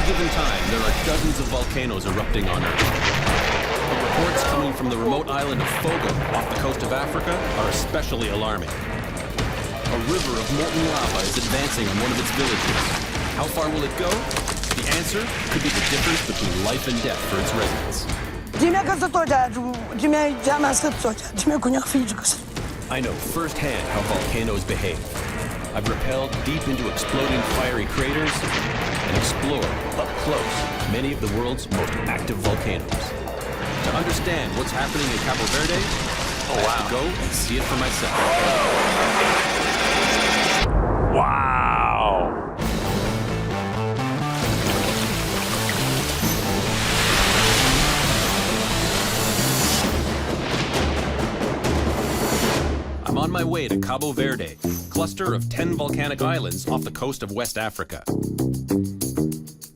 given time, there are dozens of volcanoes erupting on Earth. But reports coming from the remote island of Fogo, off the coast of Africa, are especially alarming. A river of molten lava is advancing on one of its villages. How far will it go? The answer could be the difference between life and death for its residents. I know firsthand how volcanoes behave. I've rappelled deep into exploding fiery craters and explored, up close, many of the world's most active volcanoes. To understand what's happening in Cabo Verde, I have to go and see it for myself. Wow! I'm on my way to Cabo Verde, cluster of 10 volcanic islands off the coast of West Africa.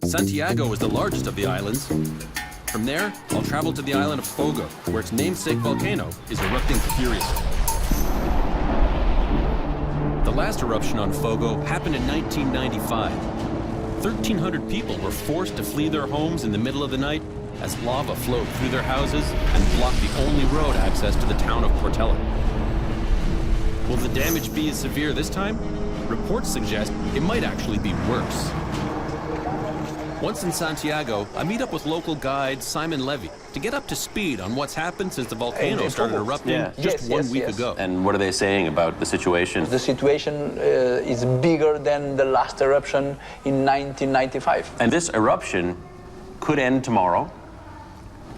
Santiago is the largest of the islands. From there, I'll travel to the island of Fogo, where its namesake volcano is erupting furiously. The last eruption on Fogo happened in 1995. 1,300 people were forced to flee their homes in the middle of the night as lava flowed through their houses and blocked the only road access to the town of Portela. Will the damage be as severe this time? Reports suggest it might actually be worse. Once in Santiago, I meet up with local guide Simon Levy to get up to speed on what's happened since the volcano started erupting just one week ago. And what are they saying about the situation? The situation is bigger than the last eruption in 1995. And this eruption could end tomorrow,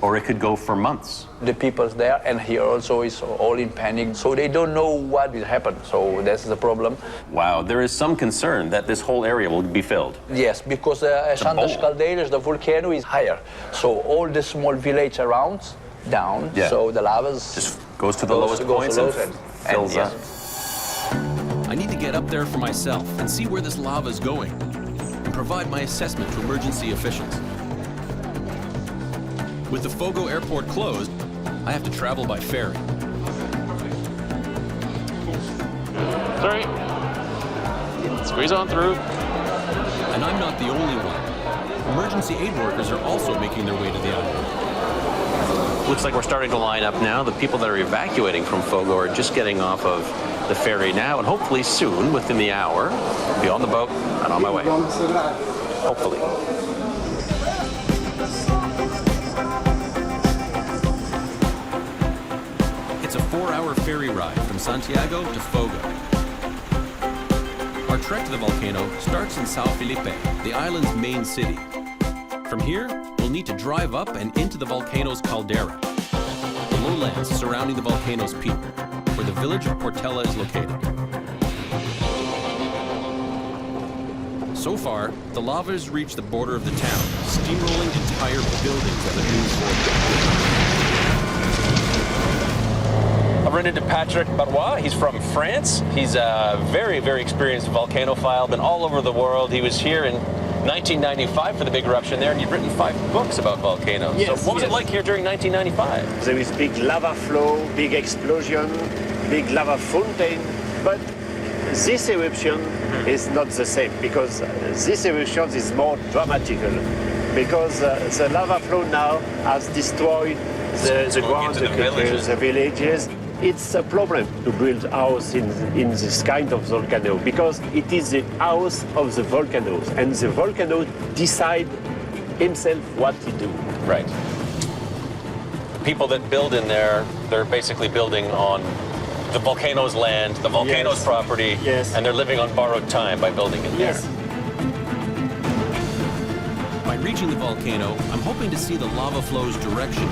or it could go for months. The people there and here also is all in panic, so they don't know what will happen. So that's the problem. Wow, there is some concern that this whole area will be filled. Yes, because as Caldeiras, the volcano is higher. So all the small village around, down, so the lava just goes to the lowest points and fills up. I need to get up there for myself and see where this lava is going and provide my assessment to emergency officials. With the Fogo airport closed, I have to travel by ferry. Sorry. Squeeze on through. And I'm not the only one. Emergency aid workers are also making their way to the island. Looks like we're starting to line up now. The people that are evacuating from Fogo are just getting off of the ferry now, and hopefully soon, within the hour, I'll be on the boat and on my way. Hopefully. It's a 4-hour ferry ride from Santiago to Fogo. Our trek to the volcano starts in Sou Filipe, the island's main city. From here, we'll need to drive up and into the volcano's caldera, the lowlands surrounding the volcano's peak, where the village of Portela is located. So far, the lava has reached the border of the town, steamrolling entire buildings at the news border. I've run into Patrick Barois. He's from France. He's a very, very experienced volcanophile, been all over the world. He was here in 1995 for the big eruption there, and you've written 5 books about volcanoes. Yes, so what was it like here during 1995? There is big lava flow, big explosion, big lava fountain, but this eruption is not the same, because this eruption is more dramatical, because the lava flow now has destroyed the ground, the villages. It's a problem to build a house in this kind of volcano, because it is the house of the volcanoes, and the volcano decide himself what to do. Right. People that build in there, they're basically building on the volcano's land, the volcano's property, and they're living on borrowed time by building in there. By reaching the volcano, I'm hoping to see the lava flow's direction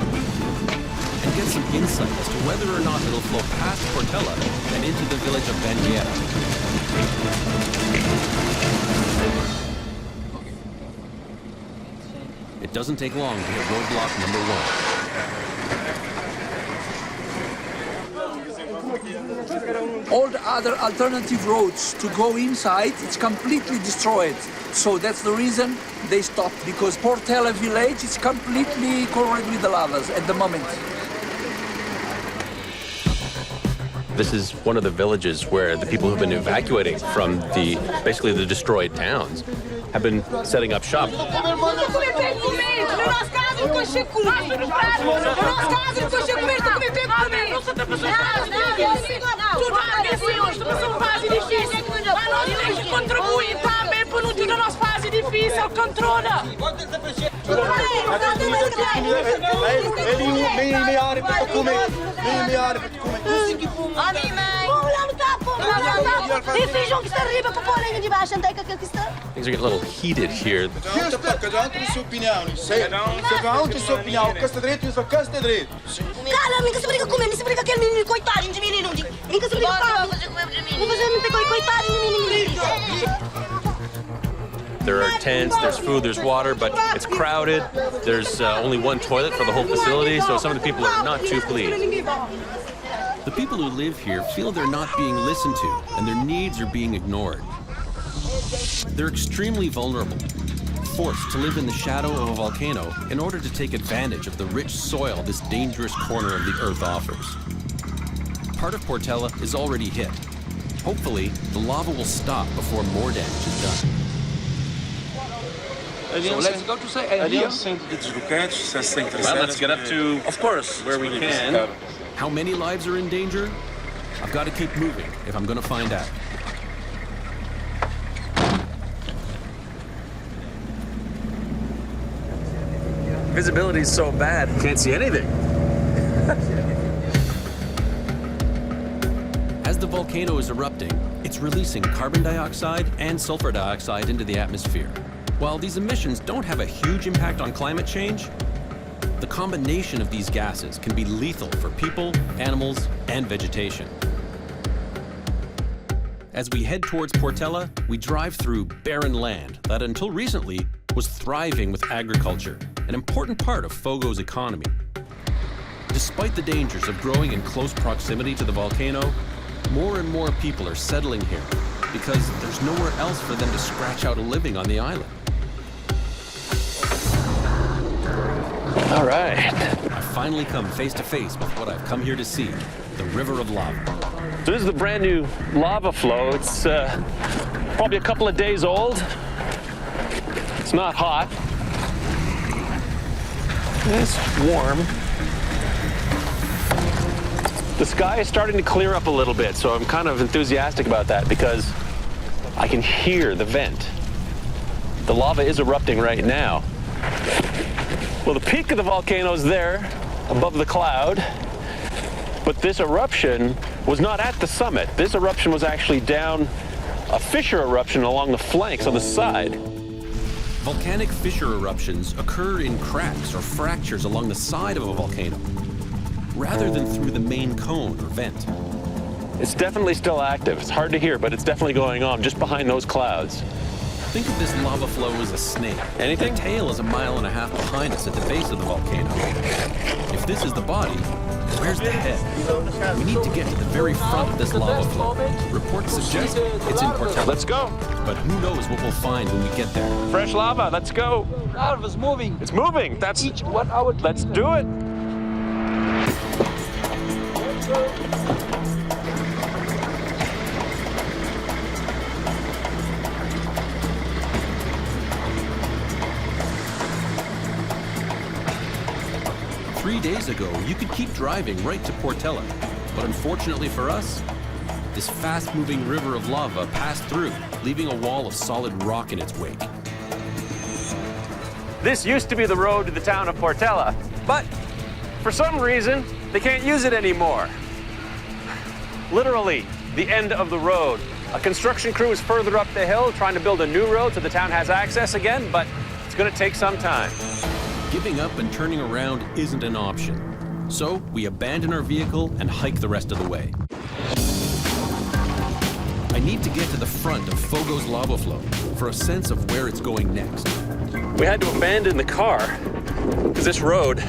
and get some insight as to whether or not it'll flow past Portela and into the village of Bandiera. It doesn't take long to hit roadblock number 1. All the other alternative roads to go inside, it's completely destroyed. So that's the reason they stopped, because Portela village is completely covered with the lavas at the moment. This is one of the villages where the people who've been evacuating from basically the destroyed towns have been setting up shop. Things are getting a little heated here. There are tents, there's food, there's water, but it's crowded. There's only one toilet for the whole facility, so some of the people are not too pleased. The people who live here feel they're not being listened to and their needs are being ignored. They're extremely vulnerable, forced to live in the shadow of a volcano in order to take advantage of the rich soil this dangerous corner of the Earth offers. Part of Portela is already hit. Hopefully, the lava will stop before more damage is done. So let's go to say here. Well, let's get up to, of course, where we can. How many lives are in danger? I've got to keep moving if I'm going to find out. Visibility is so bad, can't see anything. As the volcano is erupting, it's releasing carbon dioxide and sulfur dioxide into the atmosphere. While these emissions don't have a huge impact on climate change, the combination of these gases can be lethal for people, animals, and vegetation. As we head towards Portela, we drive through barren land that until recently was thriving with agriculture, an important part of Fogo's economy. Despite the dangers of growing in close proximity to the volcano, more and more people are settling here because there's nowhere else for them to scratch out a living on the island. All right. I've finally come face to face with what I've come here to see, the river of lava. So this is the brand new lava flow. It's probably a couple of days old. It's not hot. It's warm. The sky is starting to clear up a little bit, so I'm kind of enthusiastic about that because I can hear the vent. The lava is erupting right now. Well, the peak of the volcano is there, above the cloud, but this eruption was not at the summit. This eruption was actually down a fissure eruption along the flanks on the side. Volcanic fissure eruptions occur in cracks or fractures along the side of a volcano, rather than through the main cone or vent. It's definitely still active. It's hard to hear, but it's definitely going on just behind those clouds. Think of this lava flow as a snake. Anything? The tail is 1.5 miles behind us at the base of the volcano. If this is the body, where's the head? We need to get to the very front of this lava flow. Reports suggest it's in Portela. Let's go. But who knows what we'll find when we get there. Fresh lava, let's go. Lava's moving. It's moving. That's Each 1 hour. Let's do it. Three days ago, you could keep driving right to Portela, but unfortunately for us, this fast-moving river of lava passed through, leaving a wall of solid rock in its wake. This used to be the road to the town of Portela, but for some reason, they can't use it anymore. Literally, the end of the road. A construction crew is further up the hill trying to build a new road so the town has access again, but it's going to take some time. Giving up and turning around isn't an option. So we abandon our vehicle and hike the rest of the way. I need to get to the front of Fogo's lava flow for a sense of where it's going next. We had to abandon the car because this road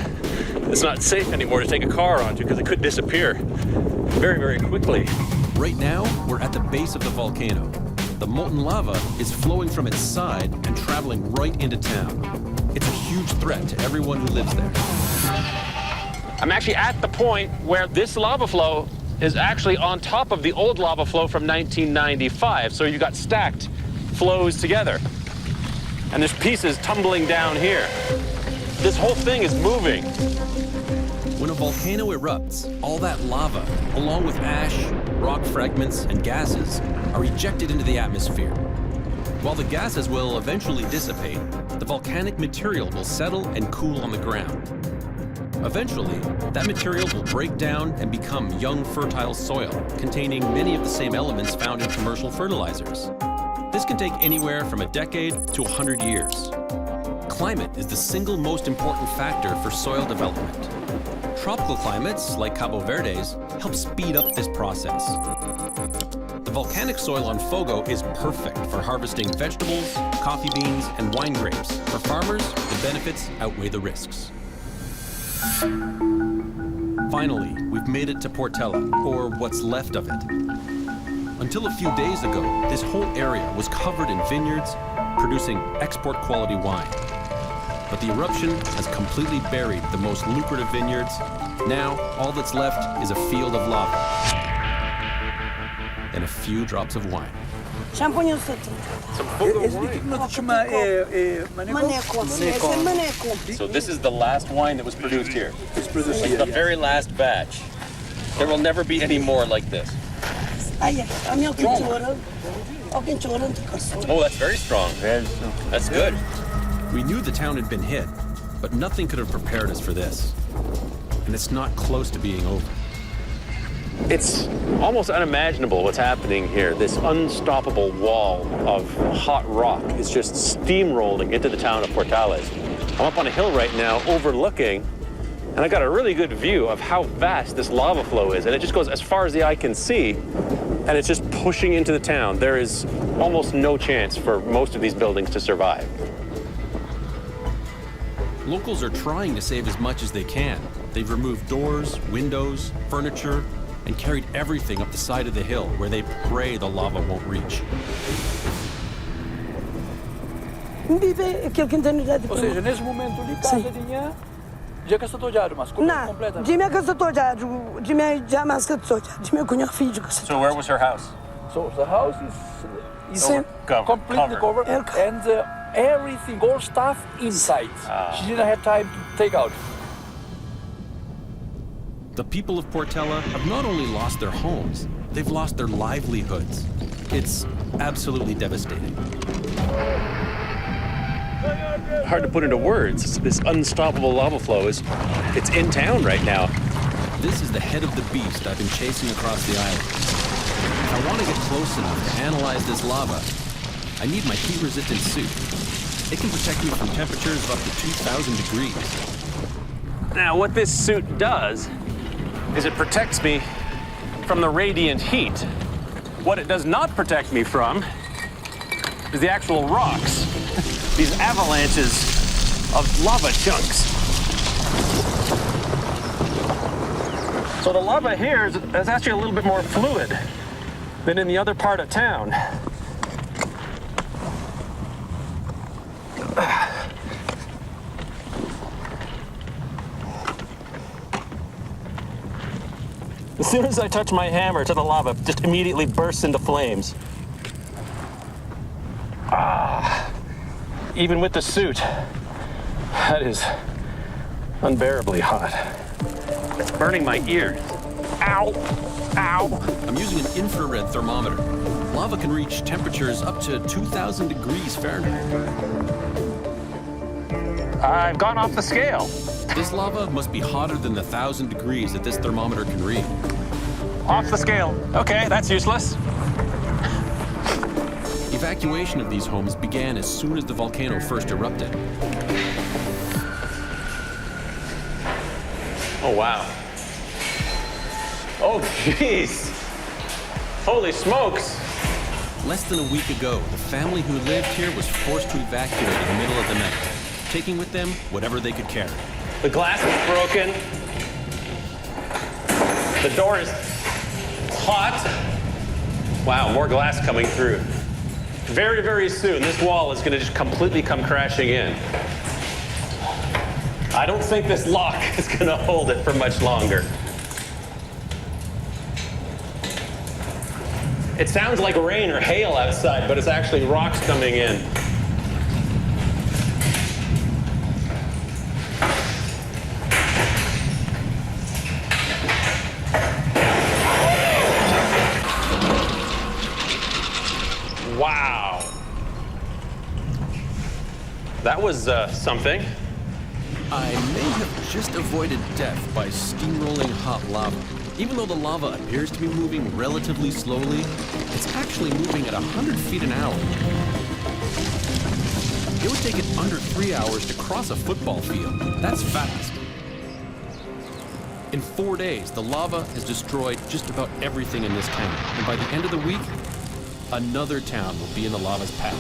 is not safe anymore to take a car onto because it could disappear very, very quickly. Right now, we're at the base of the volcano. The molten lava is flowing from its side and traveling right into town. It's a huge threat to everyone who lives there. I'm actually at the point where this lava flow is actually on top of the old lava flow from 1995. So you got stacked flows together. and there's pieces tumbling down here. This whole thing is moving. When a volcano erupts, all that lava, along with ash, rock fragments, and gases, are ejected into the atmosphere. While the gases will eventually dissipate, the volcanic material will settle and cool on the ground. Eventually, that material will break down and become young, fertile soil, containing many of the same elements found in commercial fertilizers. This can take anywhere from a decade to 100 years. Climate is the single most important factor for soil development. Tropical climates, like Cabo Verde's, help speed up this process. The volcanic soil on Fogo is perfect for harvesting vegetables, coffee beans, and wine grapes. For farmers, the benefits outweigh the risks. Finally, we've made it to Portela, or what's left of it. Until a few days ago, this whole area was covered in vineyards, producing export-quality wine. But the eruption has completely buried the most lucrative vineyards. Now, all that's left is a field of lava and a few drops of wine. Шампунь сыты. Maneco. So this is the last wine that was produced here. It's the very last batch. There will never be any more like this. Oh, that's very strong. That's good. We knew the town had been hit, but nothing could have prepared us for this. And it's not close to being over. It's almost unimaginable what's happening here. This unstoppable wall of hot rock is just steamrolling into the town of Portales. I'm up on a hill right now overlooking, and I got a really good view of how vast this lava flow is. And it just goes as far as the eye can see, and it's just pushing into the town. There is almost no chance for most of these buildings to survive. Locals are trying to save as much as they can. They've removed doors, windows, furniture, and carried everything up the side of the hill where they pray the lava won't reach. Ou seja, nesse momento de casa tinha já que estou já mas completa. So where was her house? So the house is completely covered and everything, all stuff inside. She didn't have time to take out. The people of Portela have not only lost their homes, they've lost their livelihoods. It's absolutely devastating. Hard to put into words. This unstoppable lava flow it's in town right now. This is the head of the beast I've been chasing across the island. If I want to get close enough to analyze this lava, I need my heat-resistant suit. It can protect me from temperatures of up to 2,000 degrees. Now, what this suit does is it protects me from the radiant heat. What it does not protect me from is the actual rocks, these avalanches of lava chunks. So the lava here is actually a little bit more fluid than in the other part of town. As soon as I touch my hammer to the lava, it just immediately bursts into flames. Even with the suit, that is unbearably hot. It's burning my ears. Ow! Ow! I'm using an infrared thermometer. Lava can reach temperatures up to 2,000 degrees Fahrenheit. I've gone off the scale. This lava must be hotter than the 1,000 degrees that this thermometer can read. Off the scale. Okay, that's useless. Evacuation of these homes began as soon as the volcano first erupted. Oh, wow. Oh, jeez. Holy smokes. Less than a week ago, the family who lived here was forced to evacuate in the middle of the night, taking with them whatever they could carry. The glass is broken. The door is hot. Wow, more glass coming through. Very, very soon, this wall is going to just completely come crashing in. I don't think this lock is going to hold it for much longer. It sounds like rain or hail outside, but it's actually rocks coming in. That was something. I may have just avoided death by steamrolling hot lava. Even though the lava appears to be moving relatively slowly, it's actually moving at 100 feet an hour. It would take it under 3 hours to cross a football field. That's fast. In 4 days, the lava has destroyed just about everything in this town. And by the end of the week, another town will be in the lava's path.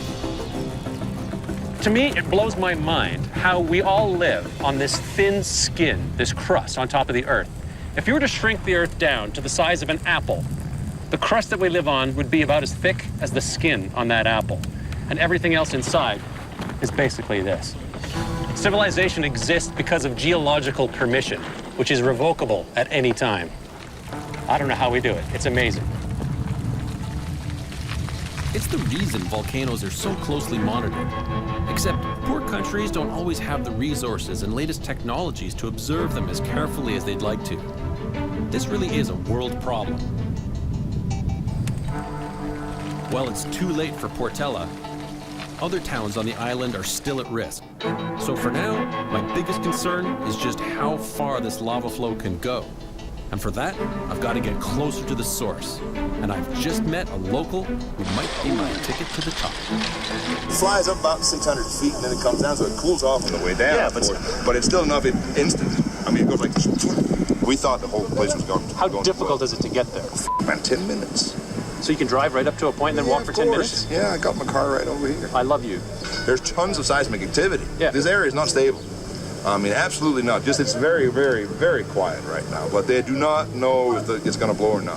To me, it blows my mind how we all live on this thin skin, this crust on top of the Earth. If you were to shrink the Earth down to the size of an apple, the crust that we live on would be about as thick as the skin on that apple. And everything else inside is basically this. Civilization exists because of geological permission, which is revocable at any time. I don't know how we do it. It's amazing. It's the reason volcanoes are so closely monitored. Except poor countries don't always have the resources and latest technologies to observe them as carefully as they'd like to. This really is a world problem. While it's too late for Portela, other towns on the island are still at risk. So for now, my biggest concern is just how far this lava flow can go. And for that, I've got to get closer to the source. And I've just met a local who might be my ticket to the top. It flies up about 600 feet and then it comes down, so it cools off on the way down. Yeah, but it's still enough instant. I mean, it goes like this. We thought the whole place was going. How difficult is it to get there? Man, 10 minutes. So you can drive right up to a point and then walk for 10 minutes? Yeah, I got my car right over here. I love you. There's tons of seismic activity. Yeah. This area is not stable. I mean, absolutely not. Just it's very, very, very quiet right now. But they do not know if it's going to blow or not.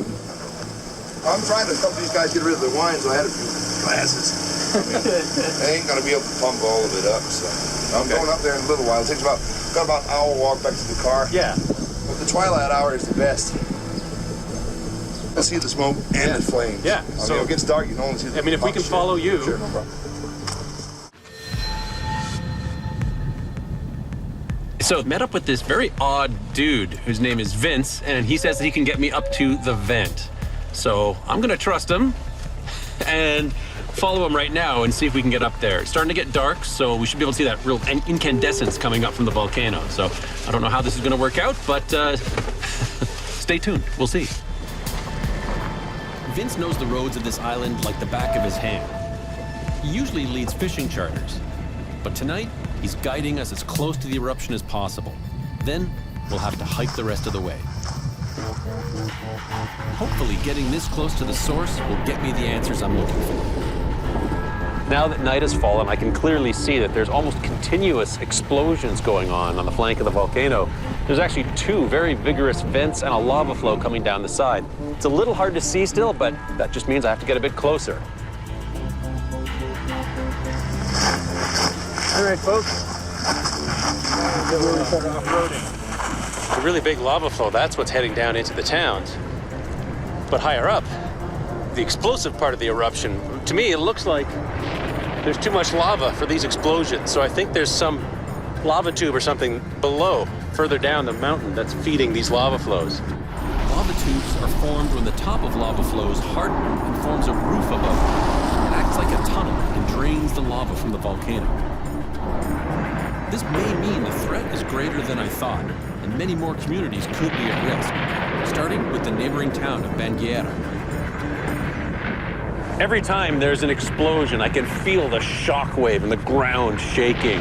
I'm trying to help these guys get rid of their wine, so I had a few glasses. I mean, they ain't going to be able to pump all of it up. So I'm going up there in a little while. It takes got about an hour walk back to the car. Yeah. But the twilight hour is the best. I see the smoke and the flames. Yeah. So it gets dark, you can only see the if we can follow you. Sure, no problem. So met up with this very odd dude whose name is Vince, and he says that he can get me up to the vent. So I'm gonna trust him and follow him right now and see if we can get up there. It's starting to get dark, so we should be able to see that real incandescence coming up from the volcano. So I don't know how this is gonna work out, but stay tuned, we'll see. Vince knows the roads of this island like the back of his hand. He usually leads fishing charters, but tonight, he's guiding us as close to the eruption as possible. Then, we'll have to hike the rest of the way. Hopefully, getting this close to the source will get me the answers I'm looking for. Now that night has fallen, I can clearly see that there's almost continuous explosions going on the flank of the volcano. There's actually two very vigorous vents and a lava flow coming down the side. It's a little hard to see still, but that just means I have to get a bit closer. All right, folks. The really big lava flow, that's what's heading down into the towns. But higher up, the explosive part of the eruption, to me, it looks like there's too much lava for these explosions. So I think there's some lava tube or something below, further down the mountain, that's feeding these lava flows. Lava tubes are formed when the top of lava flows harden and forms a roof above it. It acts like a tunnel and drains the lava from the volcano. This may mean the threat is greater than I thought, and many more communities could be at risk, starting with the neighboring town of Banguera. Every time there's an explosion, I can feel the shock wave and the ground shaking.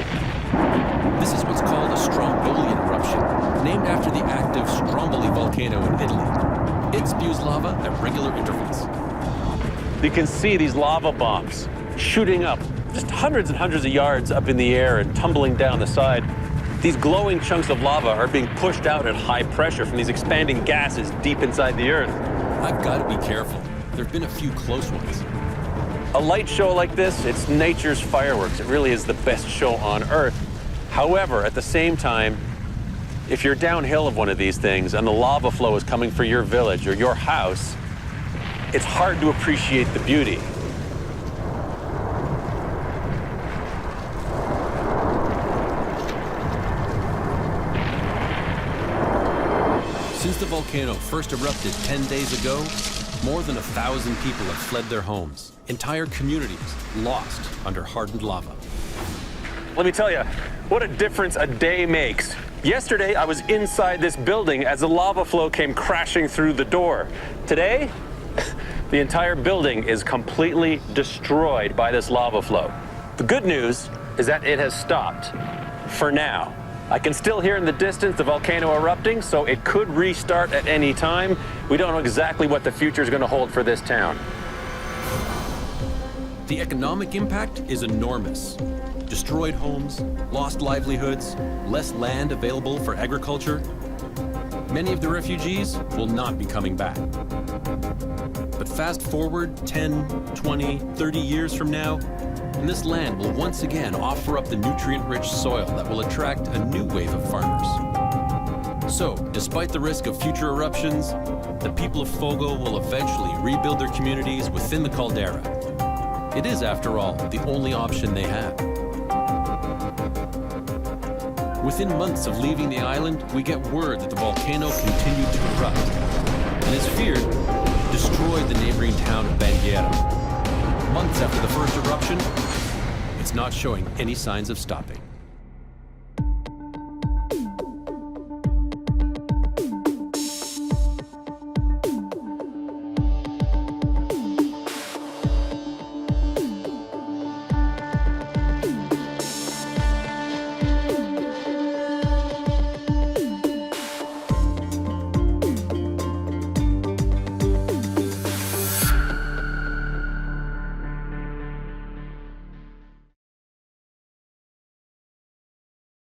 This is what's called a Strombolian eruption, named after the active Stromboli volcano in Italy. It spews lava at regular intervals. You can see these lava bombs shooting up, just hundreds and hundreds of yards up in the air and tumbling down the side. These glowing chunks of lava are being pushed out at high pressure from these expanding gases deep inside the Earth. I've got to be careful. There have been a few close ones. A light show like this, it's nature's fireworks. It really is the best show on Earth. However, at the same time, if you're downhill of one of these things and the lava flow is coming for your village or your house, it's hard to appreciate the beauty. Since the volcano first erupted 10 days ago, more than 1,000 people have fled their homes. Entire communities lost under hardened lava. Let me tell you, what a difference a day makes. Yesterday, I was inside this building as the lava flow came crashing through the door. Today, the entire building is completely destroyed by this lava flow. The good news is that it has stopped, for now. I can still hear in the distance the volcano erupting, so it could restart at any time. We don't know exactly what the future is going to hold for this town. The economic impact is enormous. Destroyed homes, lost livelihoods, less land available for agriculture. Many of the refugees will not be coming back. But fast forward 10, 20, 30 years from now, and this land will once again offer up the nutrient-rich soil that will attract a new wave of farmers. So, despite the risk of future eruptions, the people of Fogo will eventually rebuild their communities within the caldera. It is, after all, the only option they have. Within months of leaving the island, we get word that the volcano continued to erupt, and is feared, destroyed the neighboring town of Banguera. Months after the first eruption, it's not showing any signs of stopping.